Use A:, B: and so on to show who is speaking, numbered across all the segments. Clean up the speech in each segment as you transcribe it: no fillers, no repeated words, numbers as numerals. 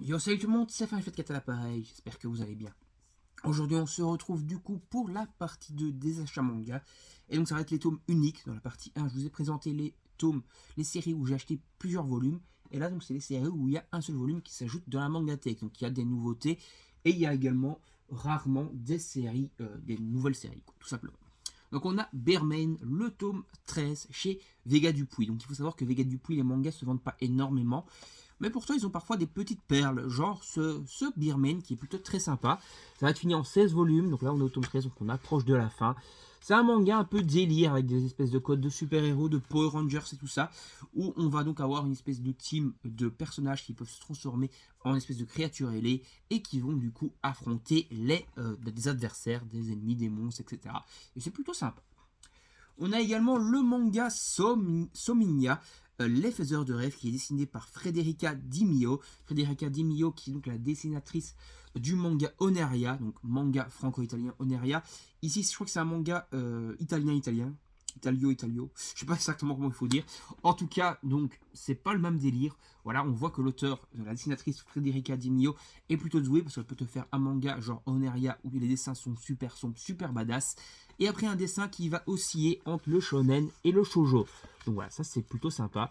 A: Yo, salut tout le monde, c'est Fat à l'appareil, j'espère que vous allez bien. Aujourd'hui, on se retrouve du coup pour la partie 2 des achats manga. Et donc, ça va être les tomes uniques. Dans la partie 1, je vous ai présenté les tomes, les séries où j'ai acheté plusieurs volumes. Et là, donc, c'est les séries où il y a un seul volume qui s'ajoute dans la mangatech. Donc, il y a des nouveautés. Et il y a également rarement des séries, des nouvelles séries, tout simplement. Donc on a Bermain, le tome 13 chez Vega Dupuis. Donc il faut savoir que Vega Dupuis, les mangas se vendent pas énormément. Mais pourtant, ils ont parfois des petites perles, genre ce Beerman qui est plutôt très sympa. Ça va être fini en 16 volumes, donc là on est au tome 13, donc on approche de la fin. C'est un manga un peu délire avec des espèces de codes de super-héros, de Power Rangers et tout ça, où on va donc avoir une espèce de team de personnages qui peuvent se transformer en espèce de créatures ailées et qui vont du coup affronter des adversaires, des ennemis, des monstres, etc. Et c'est plutôt sympa. On a également le manga Sominia, Les Faiseurs de Rêve, qui est dessiné par Frederica Di Mio. Frederica Di Mio, qui est donc la dessinatrice du manga Oneria, donc manga franco-italien Oneria. Ici, je crois que c'est un manga italien-italien. Italio, je sais pas exactement comment il faut dire. En tout cas, donc, c'est pas le même délire. Voilà, on voit que l'auteur, la dessinatrice Frederica Di Mio, est plutôt douée parce qu'elle peut te faire un manga genre Oneria où les dessins sont super badass. Et après un dessin qui va osciller entre le shonen et le shoujo. Donc voilà, ça c'est plutôt sympa.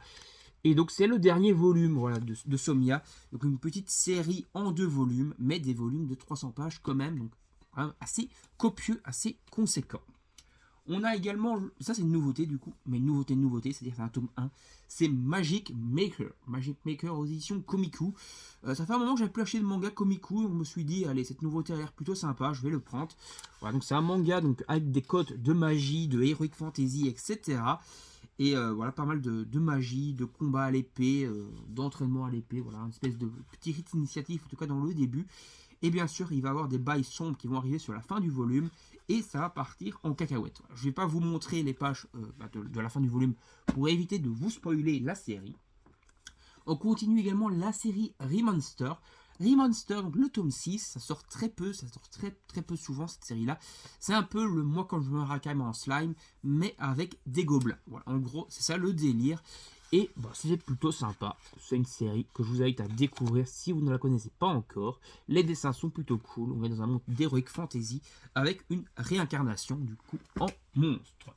A: Et donc c'est le dernier volume voilà, de Somia. Donc une petite série en 2 volumes, mais des volumes de 300 pages quand même. Donc hein, assez copieux, assez conséquent. On a également, ça c'est une nouveauté du coup, mais une nouveauté, c'est-à-dire c'est un tome 1, c'est Magic Maker. Magic Maker aux éditions Komiku. Ça fait un moment que j'avais plus acheté de manga Komiku, on me suis dit, allez, cette nouveauté a l'air plutôt sympa, je vais le prendre. Voilà, donc c'est un manga donc, avec des codes de magie, de heroic fantasy, etc. Et voilà, pas mal de magie, de combat à l'épée, d'entraînement à l'épée, voilà, une espèce de petit rite initiatif, en tout cas dans le début. Et bien sûr, il va y avoir des bails sombres qui vont arriver sur la fin du volume et ça va partir en cacahuète. Voilà. Je ne vais pas vous montrer les pages de la fin du volume pour éviter de vous spoiler la série. On continue également la série Remonster. Remonster, donc le tome 6, ça sort très peu, ça sort très peu souvent cette série-là. C'est un peu le moi quand je me racaille en slime, mais avec des gobelins. Voilà, en gros, c'est ça le délire. Et bah, c'est plutôt sympa. C'est une série que je vous invite à découvrir si vous ne la connaissez pas encore. Les dessins sont plutôt cool. On est dans un monde d'heroic fantasy avec une réincarnation du coup en monstre.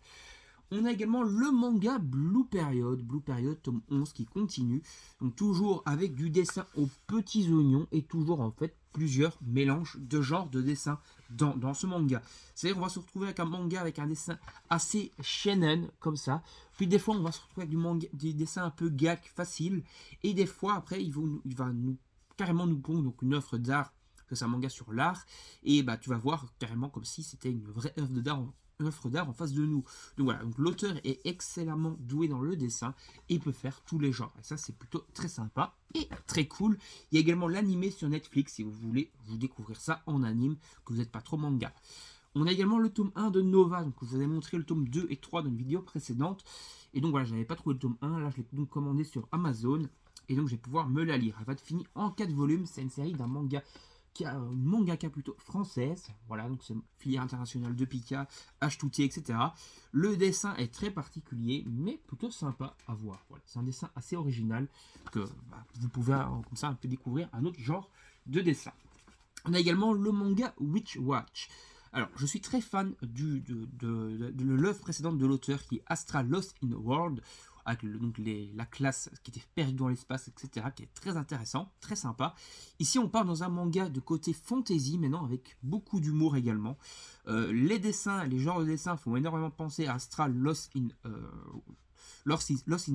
A: On a également le manga Blue Period tome 11 qui continue. Donc toujours avec du dessin aux petits oignons et toujours en fait plusieurs mélanges de genres de dessins dans ce manga. C'est-à-dire qu'on va se retrouver avec un manga avec un dessin assez shonen comme ça. Puis des fois on va se retrouver avec des dessins un peu gag facile. Et des fois après il va nous carrément nous pondre donc une œuvre d'art, que c'est un manga sur l'art. Et bah tu vas voir carrément comme si c'était une vraie œuvre d'art en face de nous. Donc voilà, donc l'auteur est excellemment doué dans le dessin et peut faire tous les genres. Et ça, c'est plutôt très sympa et très cool. Il y a également l'animé sur Netflix si vous voulez vous découvrir ça en anime, que vous n'êtes pas trop manga. On a également le tome 1 de Nova, donc je vous avais montré le tome 2 et 3 dans une vidéo précédente. Et donc voilà, je n'avais pas trouvé le tome 1, là je l'ai donc commandé sur Amazon. Et donc je vais pouvoir me la lire. Elle va être finie en 4 volumes, c'est une série d'un manga qui a une mangaka plutôt française, voilà, donc c'est filière internationale de Pika, H2T, etc. Le dessin est très particulier, mais plutôt sympa à voir. Voilà, c'est un dessin assez original que vous pouvez comme ça un peu découvrir un autre genre de dessin. On a également le manga Witch Watch. Alors, je suis très fan de l'œuvre précédente de l'auteur qui est Astra Lost in World, avec donc la classe qui était perdue dans l'espace, etc., qui est très intéressant, très sympa. Ici, on part dans un manga de côté fantasy, maintenant, avec beaucoup d'humour également. Les dessins, les genres de dessins font énormément penser à Astra Lost in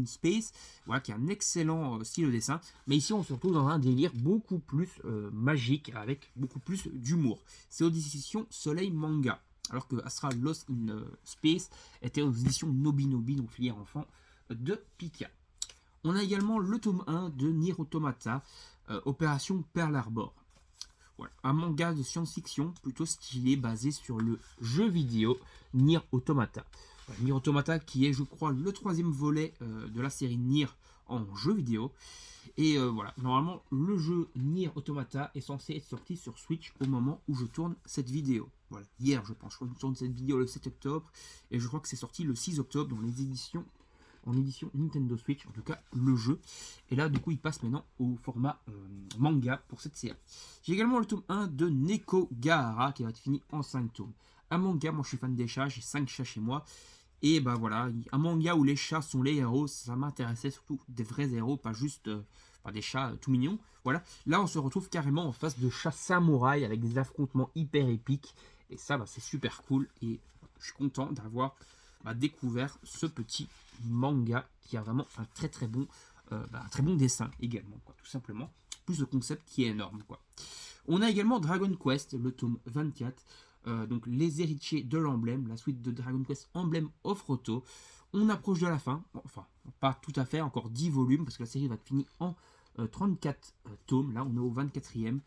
A: Space, voilà, qui est un excellent style de dessin. Mais ici, on se retrouve dans un délire beaucoup plus magique, avec beaucoup plus d'humour. C'est aux éditions Soleil Manga. Alors que Astra Lost in Space était aux éditions Nobinobi, donc filière enfant de Pika. On a également le tome 1 de Nier Automata, Opération Pearl Harbor. Voilà, un manga de science-fiction plutôt stylé, basé sur le jeu vidéo Nier Automata. Voilà, Nier Automata qui est, je crois, le 3e volet de la série Nier en jeu vidéo. Et voilà, normalement, le jeu Nier Automata est censé être sorti sur Switch au moment où je tourne cette vidéo. Voilà, hier, je pense, je tourne cette vidéo le 7 octobre, et je crois que c'est sorti le 6 octobre dans les éditions en édition Nintendo Switch, en tout cas le jeu. Et là, du coup, il passe maintenant au format manga pour cette série. J'ai également le tome 1 de Neko Gahara qui va être fini en 5 tomes. Un manga, moi je suis fan des chats, j'ai 5 chats chez moi. Et bah voilà, un manga où les chats sont les héros, ça m'intéressait, surtout des vrais héros, pas juste des chats tout mignons. Voilà, là on se retrouve carrément en face de chats samouraïs avec des affrontements hyper épiques. Et ça, bah, c'est super cool. Et je suis content d'avoir découvert ce petit manga qui a vraiment un très bon, un très bon dessin également, quoi, tout simplement. Plus le concept qui est énorme, quoi. On a également Dragon Quest, le tome 24. Donc les héritiers de l'emblème, la suite de Dragon Quest Emblem of Roto. On approche de la fin, enfin pas tout à fait, encore 10 volumes parce que la série va être finie en 34 tomes, là on est au 24e.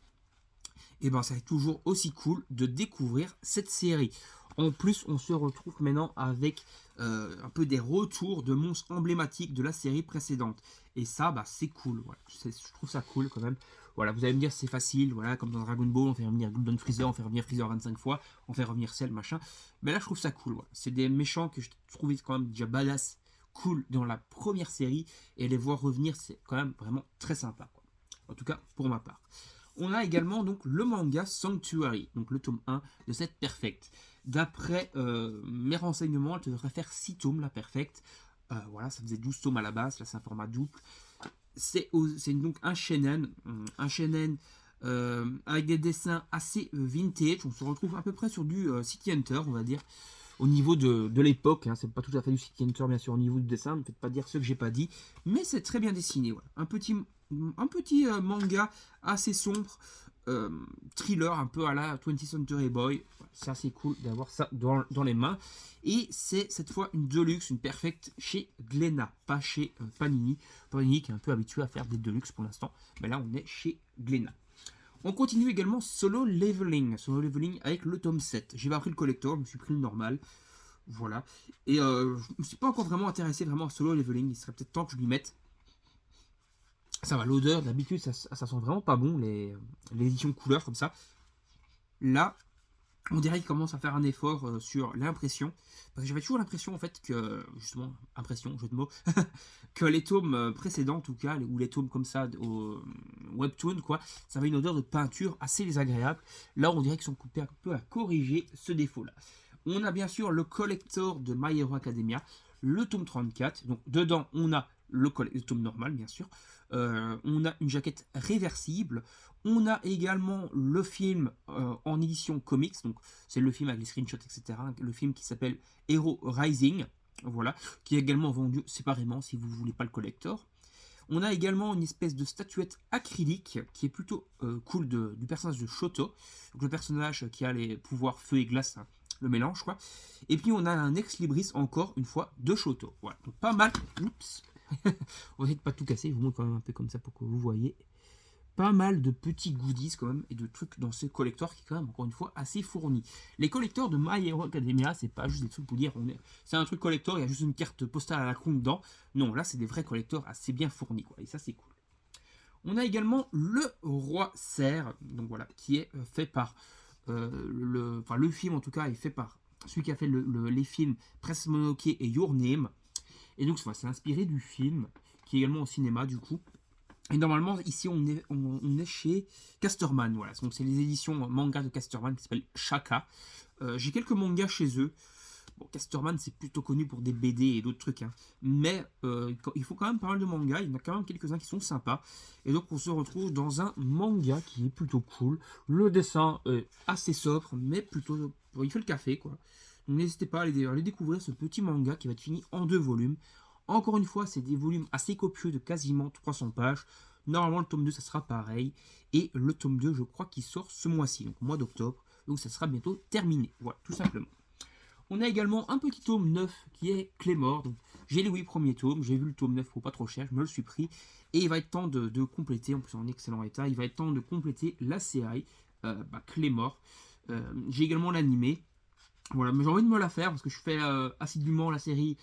A: Et ben ça va être toujours aussi cool de découvrir cette série. En plus on se retrouve maintenant avec un peu des retours de monstres emblématiques de la série précédente. Et ça bah c'est cool, voilà. Je trouve ça cool quand même. Voilà, vous allez me dire c'est facile, voilà, comme dans Dragon Ball, on fait revenir Golden Freezer, on fait revenir Freezer 25 fois, on fait revenir Cell, machin. Mais là je trouve ça cool, voilà. C'est des méchants que je trouvais quand même déjà badass, cool dans la première série, et les voir revenir c'est quand même vraiment très sympa, quoi. En tout cas pour ma part. On a également donc le manga Sanctuary, donc le tome 1 de cette Perfect. D'après mes renseignements, elle devrait faire 6 tomes la Perfect. Voilà, ça faisait 12 tomes à la base, là c'est un format double. C'est donc un shonen avec des dessins assez vintage. On se retrouve à peu près sur du City Hunter, on va dire, au niveau de l'époque. Hein. C'est pas tout à fait du City Hunter, bien sûr, au niveau du dessin. Ne faites pas dire ce que j'ai pas dit, mais c'est très bien dessiné. Voilà. Un petit manga assez sombre, thriller un peu à la 20th Century Boy. C'est assez cool d'avoir ça dans les mains. Et c'est cette fois une Deluxe, une Perfect chez Glénat, pas chez Panini. Panini qui est un peu habitué à faire des Deluxe pour l'instant. Mais là, on est chez Glénat. On continue également Solo Leveling. Solo Leveling avec le tome 7. J'ai pas pris le collector, je me suis pris le normal. Voilà. Et je me suis pas encore vraiment intéressé vraiment à Solo Leveling. Il serait peut-être temps que je m'y mette. Ça va, l'odeur, d'habitude, ça sent vraiment pas bon, les éditions couleurs comme ça. Là, on dirait qu'il commence à faire un effort sur l'impression. Parce que j'avais toujours l'impression, en fait, que, justement, impression, jeu de mots, que les tomes précédents, en tout cas, ou les tomes comme ça, au webtoon, quoi, ça avait une odeur de peinture assez désagréable. Là, on dirait qu'ils sont coupés un peu à corriger ce défaut-là. On a bien sûr le collector de My Hero Academia, le tome 34. Donc, dedans, on a le tome normal, bien sûr. On a une jaquette réversible. On a également le film en édition comics. Donc, c'est le film avec les screenshots, etc. Le film qui s'appelle Hero Rising. Voilà. Qui est également vendu séparément si vous ne voulez pas le collector. On a également une espèce de statuette acrylique qui est plutôt cool du personnage de Shoto. Donc, le personnage qui a les pouvoirs feu et glace. Hein, le mélange, quoi. Et puis, on a un ex-libris, encore une fois, de Shoto. Voilà. Donc, pas mal. Oups. On va essayer de pas tout casser, je vous montre quand même un peu comme ça pour que vous voyez. Pas mal de petits goodies quand même et de trucs dans ce collector qui est quand même encore une fois assez fourni. Les collectors de My Hero Academia, c'est pas juste des trucs pour dire c'est un truc collector, il y a juste une carte postale à la con dedans. Non, là c'est des vrais collectors assez bien fournis, quoi, et ça c'est cool. On a également le Roi Cerf, donc voilà, qui est fait par le film en tout cas est fait par celui qui a fait les films Princess Mononoke et Your Name. Et donc c'est inspiré du film, qui est également au cinéma du coup. Et normalement ici on est chez Casterman, voilà. Donc c'est les éditions manga de Casterman qui s'appellent Shaka. J'ai quelques mangas chez eux. Bon, Casterman c'est plutôt connu pour des BD et d'autres trucs, hein. Mais il faut quand même pas mal de mangas, il y en a quand même quelques-uns qui sont sympas. Et donc on se retrouve dans un manga qui est plutôt cool. Le dessin est assez sobre, mais plutôt... il fait le café, quoi. Donc n'hésitez pas à aller découvrir ce petit manga qui va être fini en 2 volumes. Encore une fois, c'est des volumes assez copieux de quasiment 300 pages. Normalement, le tome 2, ça sera pareil. Et le tome 2, je crois qu'il sort ce mois-ci, donc au mois d'octobre. Donc ça sera bientôt terminé. Voilà, tout simplement. On a également un petit tome 9 qui est Claymore. Donc j'ai les 8 premiers tomes. J'ai vu le tome 9 pour pas trop cher. Je me le suis pris. Et il va être temps de compléter, en plus en excellent état, il va être temps de compléter la série Claymore. J'ai également l'animé. Voilà, mais j'ai envie de me la faire parce que je fais assidûment la série.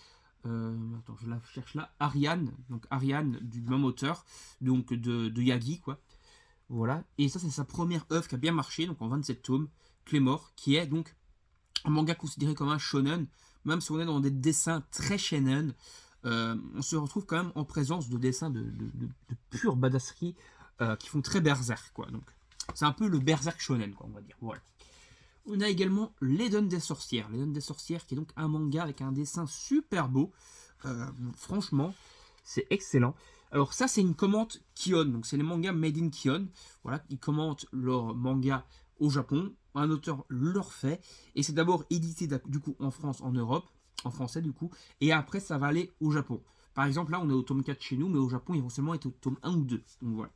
A: Attends, je la cherche là. Ariane, donc Ariane du même auteur, donc de Yagi, quoi. Voilà, et ça, c'est sa première œuvre qui a bien marché, donc en 27 tomes, Claymore, qui est donc un manga considéré comme un shonen, même si on est dans des dessins très shonen. on se retrouve quand même en présence de dessins de pure badasserie qui font très berserk, quoi. Donc, c'est un peu le berserk shonen, quoi, on va dire. Voilà. On a également l'Eden des sorcières. L'Eden des sorcières qui est donc un manga avec un dessin super beau. Franchement, c'est excellent. Alors ça, c'est une commande Kion. Donc c'est les mangas made in Kion. Voilà, ils commentent leur manga au Japon. Un auteur leur fait. Et c'est d'abord édité du coup en France, en Europe, en français du coup. Et après, ça va aller au Japon. Par exemple, là, on est au tome 4 chez nous, mais au Japon, ils vont seulement être au tome 1 ou 2. Donc voilà.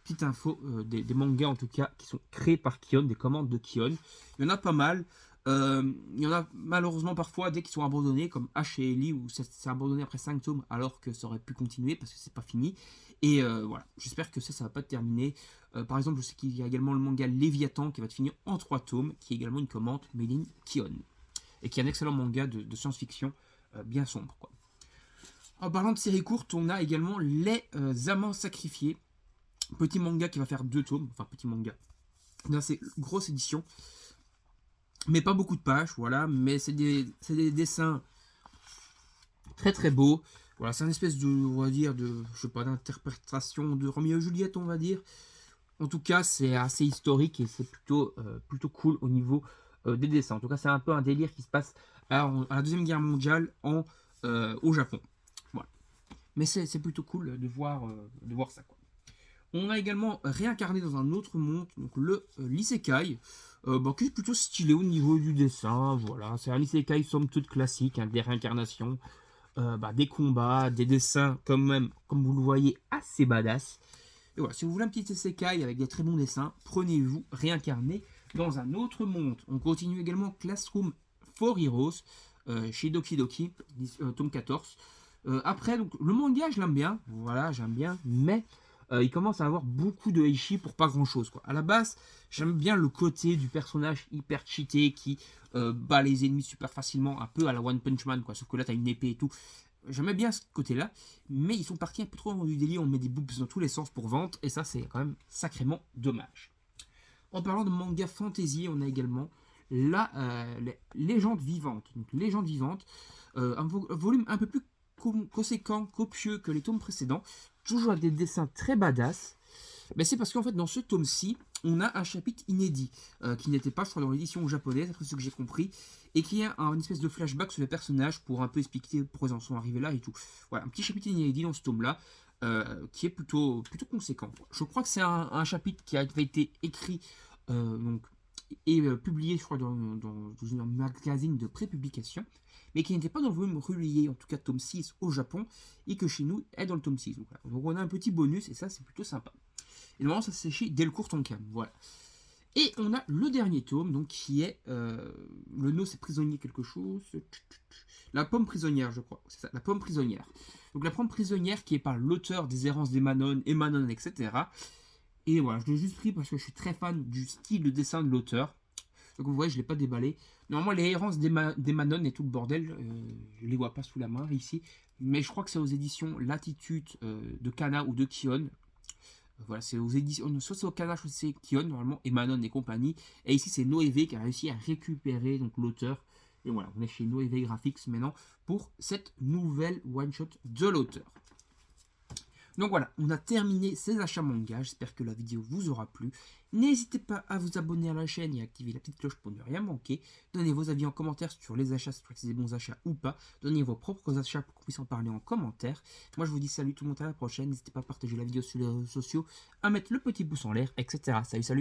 A: Petite info, des mangas en tout cas qui sont créés par Kion, des commandes de Kion. Il y en a pas mal. Il y en a malheureusement parfois dès qu'ils sont abandonnés, comme H et Ellie, où c'est abandonné après 5 tomes alors que ça aurait pu continuer parce que c'est pas fini. Et voilà, j'espère que ça va pas terminer. Par exemple, je sais qu'il y a également le manga Léviathan qui va finir en 3 tomes, qui est également une commande made in Kion. Et qui est un excellent manga de science-fiction bien sombre, quoi. En parlant de séries courtes, on a également Les Amants Sacrifiés. Petit manga qui va faire 2 tomes, enfin petit manga. Là, c'est grosse édition, mais pas beaucoup de pages, voilà. Mais c'est des dessins très très beaux. Voilà, c'est une espèce de, on va dire, je sais pas, d'interprétation de Roméo et Juliette, on va dire. En tout cas, c'est assez historique et c'est plutôt cool au niveau des dessins. En tout cas, c'est un peu un délire qui se passe à la Deuxième Guerre mondiale au Japon. Voilà. Mais c'est plutôt cool de voir ça, quoi. On a également réincarné dans un autre monde, donc le l'Isekai, qui est plutôt stylé au niveau du dessin. Voilà, c'est un Isekai somme toute classique, hein, des réincarnations, des combats, des dessins quand même, comme vous le voyez, assez badass. Et voilà, si vous voulez un petit Isekai avec des très bons dessins, prenez-vous réincarné dans un autre monde. On continue également Classroom for Heroes chez Doki Doki, tome 14. Après, donc, le manga, je l'aime bien, voilà, j'aime bien, mais il commence à avoir beaucoup de heishi pour pas grand chose, quoi. À la base, j'aime bien le côté du personnage hyper cheaté qui bat les ennemis super facilement, un peu à la One Punch Man, quoi. Sauf que là, t'as une épée et tout. J'aimais bien ce côté-là, mais ils sont partis un peu trop dans du délire, on met des boobs dans tous les sens pour vente, et ça, c'est quand même sacrément dommage. En parlant de manga fantasy, on a également la Légende vivante. Donc, Légende vivante, un volume un peu plus conséquent, copieux que les tomes précédents, toujours avec des dessins très badass. Mais c'est parce qu'en fait, dans ce tome-ci, on a un chapitre inédit qui n'était pas, je crois, dans l'édition japonaise, après ce que j'ai compris, et qui est une espèce de flashback sur les personnages pour un peu expliquer pourquoi ils en sont arrivés là et tout. Voilà, un petit chapitre inédit dans ce tome-là, qui est plutôt conséquent. Je crois que c'est un chapitre qui avait été écrit et publié, je crois, dans un magazine de prépublication, mais qui n'était pas dans le volume relié, en tout cas tome 6 au Japon, et que chez nous est dans le tome 6. Donc, voilà. Donc on a un petit bonus, et ça c'est plutôt sympa. Et normalement ça c'est chez Delcourt Tonkam, voilà. Et on a le dernier tome, donc qui est, le nom c'est prisonnier quelque chose, la pomme prisonnière je crois, c'est ça, la pomme prisonnière. Donc la pomme prisonnière qui est par l'auteur des errances d'Emanon, etc. Et voilà, je l'ai juste pris parce que je suis très fan du style de dessin de l'auteur. Donc vous voyez, je ne l'ai pas déballé. Normalement, les errances d'Emanon et tout le bordel, je ne les vois pas sous la main ici. Mais je crois que c'est aux éditions Latitude de Kana ou de Kion. Voilà, c'est aux éditions, soit c'est au Kana, soit c'est Kion, normalement, Emanon et compagnie. Et ici, c'est Noévé qui a réussi à récupérer donc l'auteur. Et voilà, on est chez Noévé Graphics maintenant pour cette nouvelle one-shot de l'auteur. Donc voilà, on a terminé ces achats manga. J'espère que la vidéo vous aura plu. N'hésitez pas à vous abonner à la chaîne et à activer la petite cloche pour ne rien manquer. Donnez vos avis en commentaire sur les achats, si c'est des bons achats ou pas. Donnez vos propres achats pour qu'on puisse en parler en commentaire. Moi je vous dis salut tout le monde, à la prochaine. N'hésitez pas à partager la vidéo sur les réseaux sociaux, à mettre le petit pouce en l'air, etc. Salut, salut.